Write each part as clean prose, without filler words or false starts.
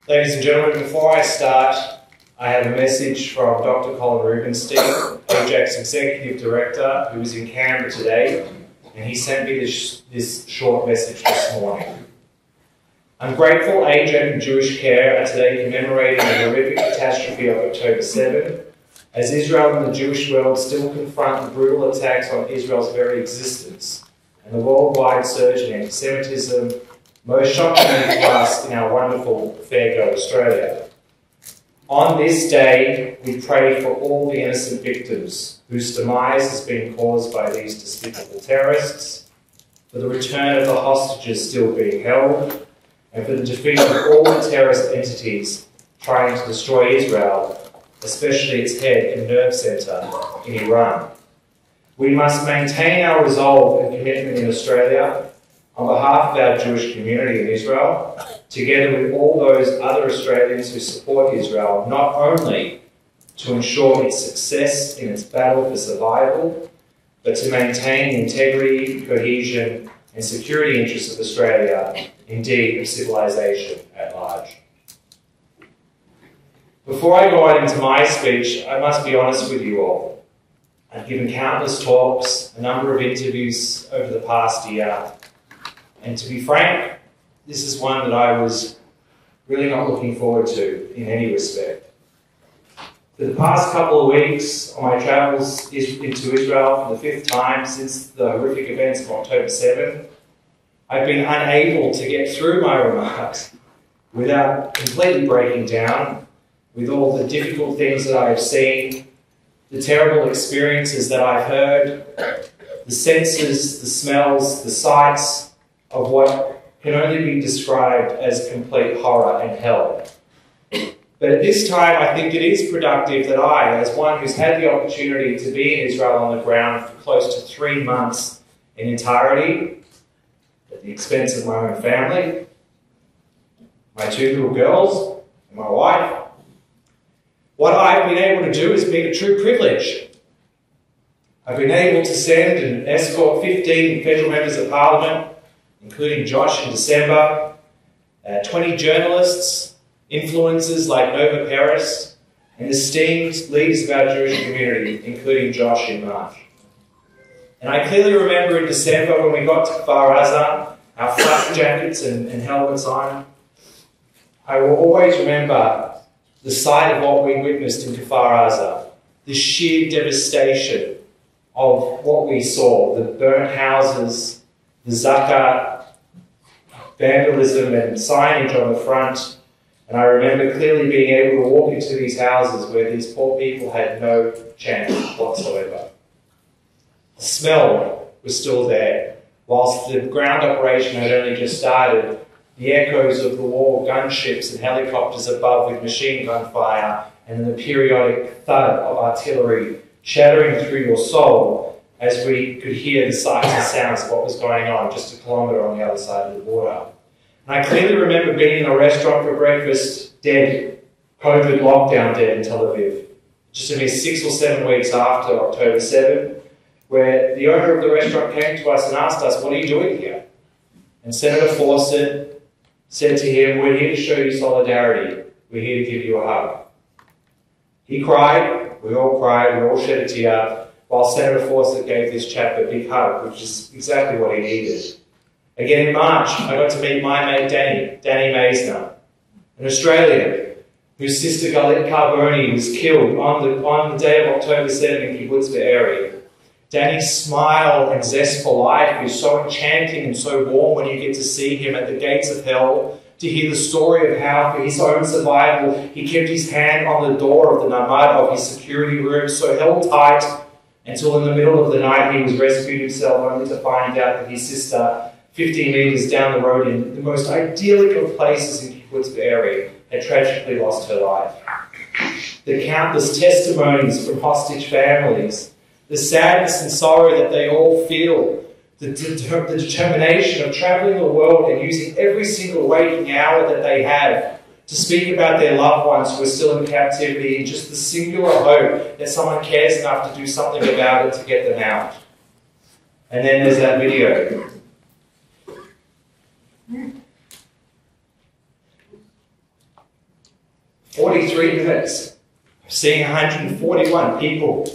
Ladies and gentlemen, before I start, I have a message from Dr. Colin Rubenstein, AIJAC's Executive Director, who is in Canberra today, and he sent me this short message this morning. I'm grateful AIJAC and Jewish Care are today commemorating the horrific catastrophe of October 7, as Israel and the Jewish world still confront the brutal attacks on Israel's very existence, and the worldwide surge in anti-Semitism, most shockingly for us in our wonderful fair go Australia. On this day, we pray for all the innocent victims whose demise has been caused by these despicable terrorists, for the return of the hostages still being held, and for the defeat of all the terrorist entities trying to destroy Israel, especially its head and nerve centre in Iran. We must maintain our resolve and commitment in Australia on behalf of our Jewish community in Israel, together with all those other Australians who support Israel, not only to ensure its success in its battle for survival, but to maintain the integrity, cohesion and security interests of Australia, indeed of civilization at large. Before I go on into my speech, I must be honest with you all. I've given countless talks, a number of interviews over the past year, and to be frank, this is one that I was really not looking forward to in any respect. For the past couple of weeks, on my travels into Israel for the 5th time since the horrific events of October 7, I've been unable to get through my remarks without completely breaking down with all the difficult things that I have seen, the terrible experiences that I've heard, the senses, the smells, the sights of what can only be described as complete horror and hell. But at this time, I think it is productive that I, as one who's had the opportunity to be in Israel on the ground for close to 3 months in entirety, at the expense of my own family, my 2 little girls, and my wife, what I've been able to do has been a true privilege. I've been able to send and escort 15 federal members of parliament, including Josh in December, 20 journalists, influencers like Nova Paris, and esteemed leaders of our Jewish community, including Josh in March. And I clearly remember in December when we got to Kfar Aza, our flak jackets and helmets on, I will always remember the sight of what we witnessed in Kfar Aza, the sheer devastation of what we saw, the burnt houses, the zaka, vandalism and signage on the front. And I remember clearly being able to walk into these houses where these poor people had no chance whatsoever. The smell was still there. Whilst the ground operation had only just started, the echoes of the war gunships and helicopters above with machine gun fire and the periodic thud of artillery shattering through your soul as we could hear the sights and sounds of what was going on just a kilometre on the other side of the border. And I clearly remember being in a restaurant for breakfast, dead, COVID lockdown dead in Tel Aviv, just a mere 6 or 7 weeks after October 7, where the owner of the restaurant came to us and asked us, "What are you doing here?" And Senator Fawcett said to him, "We're here to show you solidarity. We're here to give you a hug." He cried, we all shed a tear, while Senator Fawcett gave this chap a big hug, which is exactly what he needed. Again in March, I got to meet my mate Danny Maisner, an Australian whose sister Burnie was killed on the day of October 7 in Kibbutz Be'eri. Danny's smile and zest for life is so enchanting and so warm when you get to see him at the gates of hell, to hear the story of how, for his own survival, he kept his hand on the door of the namad of his security room, so held tight until in the middle of the night he was rescued himself, only to find out that his sister, 15 metres down the road in the most idyllic of places in Kibbutz Be'eri, had tragically lost her life. The countless testimonies from hostage families, the sadness and sorrow that they all feel, the determination of travelling the world and using every single waking hour that they have to speak about their loved ones who are still in captivity, and just the singular hope that someone cares enough to do something about it to get them out. And then there's that video. 43 minutes of seeing 141 people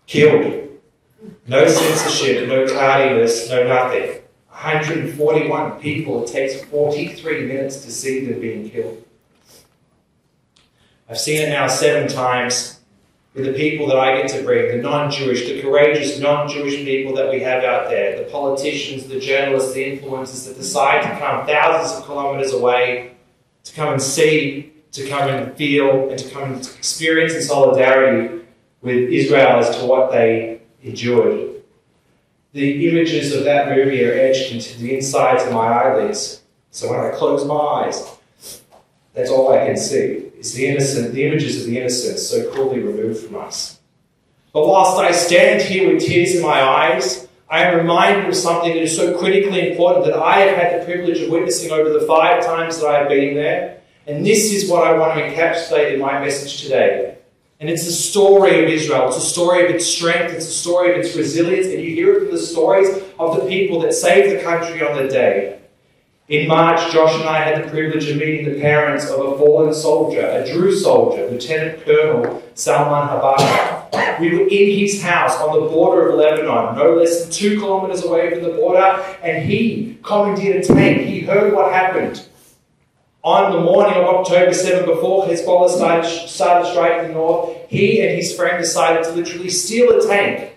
killed. No censorship, no cloudiness, no nothing. 141 people, it takes 43 minutes to see them being killed. I've seen it now 7 times with the people that I get to bring, the non-Jewish, the courageous non-Jewish people that we have out there, the politicians, the journalists, the influencers that decide to come thousands of kilometres away to come and see, to come and feel, and to come and experience in solidarity with Israel as to what they endured. The images of that movie are etched into the insides of my eyelids. So when I close my eyes, that's all I can see. It's the images of the innocent so cruelly removed from us. But whilst I stand here with tears in my eyes, I am reminded of something that is so critically important that I have had the privilege of witnessing over the 5 times that I have been there. And this is what I want to encapsulate in my message today. And it's the story of Israel. It's a story of its strength. It's a story of its resilience. And you hear it from the stories of the people that saved the country on the day. In March, Josh and I had the privilege of meeting the parents of a fallen soldier, a Druze soldier, Lieutenant Colonel Salman Habaka. We were in his house on the border of Lebanon, no less than 2 kilometres away from the border, and he commandeered a tank. He heard what happened. On the morning of October 7, before Hezbollah started striking the north, he and his friend decided to literally steal a tank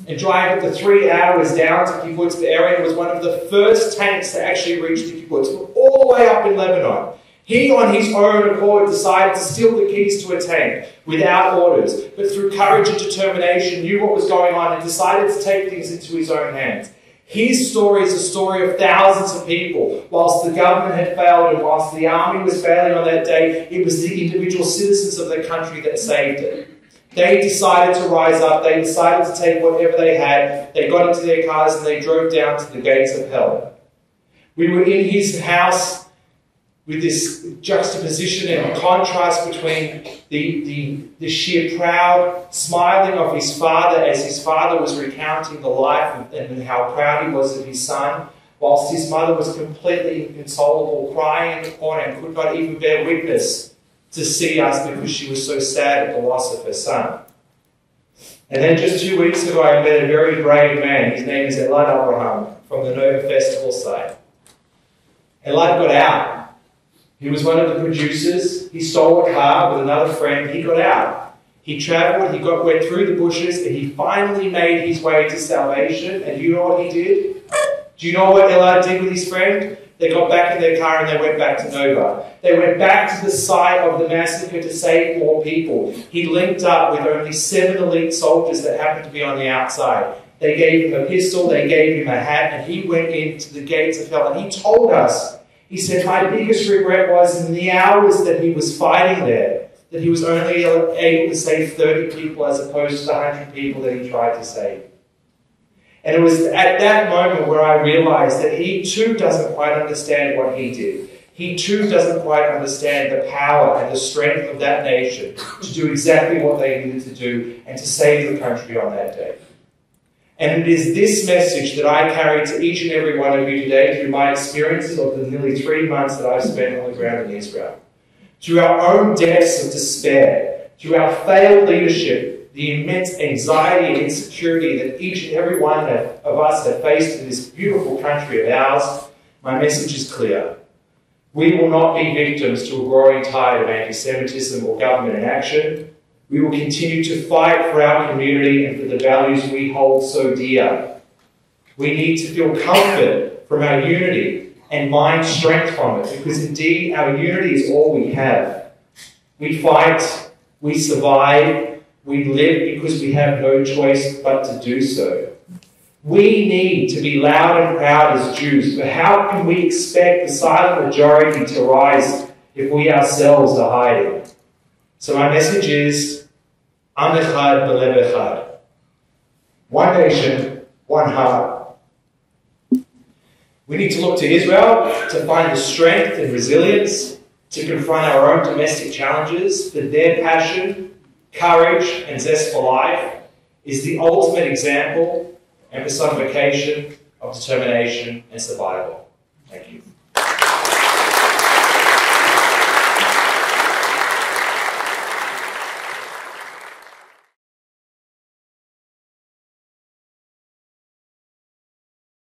and drive it for 3 hours down to Kibbutz. The area was one of the first tanks to actually reach the Kibbutz, from all the way up in Lebanon. He, on his own accord, decided to steal the keys to a tank without orders, but through courage and determination, knew what was going on and decided to take things into his own hands. His story is a story of thousands of people. Whilst the government had failed and whilst the army was failing on that day, it was the individual citizens of the country that saved it. They decided to rise up. They decided to take whatever they had. They got into their cars and they drove down to the gates of hell. We were in his house with this juxtaposition and contrast between the sheer proud smiling of his father as his father was recounting the life and how proud he was of his son, whilst his mother was completely inconsolable, crying in the corner and could not even bear witness to see us because she was so sad at the loss of her son. And then just 2 weeks ago, I met a very brave man. His name is Elad Abraham from the Nova Festival site. Elad got out. He was one of the producers. He stole a car with another friend. He got out. He travelled. He went through the bushes, and he finally made his way to salvation. And you know what he did? Do you know what Elad did with his friend? They got back in their car and they went back to Nova. They went back to the site of the massacre to save more people. He linked up with only 7 elite soldiers that happened to be on the outside. They gave him a pistol, they gave him a hat, and he went into the gates of hell. And he told us, he said, my biggest regret was in the hours that he was fighting there, that he was only able to save 30 people as opposed to the 100 people that he tried to save. And it was at that moment where I realized that he too doesn't quite understand what he did. He too doesn't quite understand the power and the strength of that nation to do exactly what they needed to do and to save the country on that day. And it is this message that I carry to each and every one of you today through my experiences of the nearly 3 months that I've spent on the ground in Israel. Through our own depths of despair, through our failed leadership, the immense anxiety and insecurity that each and every one of us have faced in this beautiful country of ours, my message is clear. We will not be victims to a growing tide of anti-Semitism or government inaction. We will continue to fight for our community and for the values we hold so dear. We need to feel comfort from our unity and mind strength from it, because indeed our unity is all we have. We fight, we survive, we live because we have no choice but to do so. We need to be loud and proud as Jews, but how can we expect the silent majority to rise if we ourselves are hiding? So my message is, Am echad b'lev echad. One nation, one heart. We need to look to Israel to find the strength and resilience to confront our own domestic challenges, for their passion, courage, and zest for life is the ultimate example and personification of determination and survival.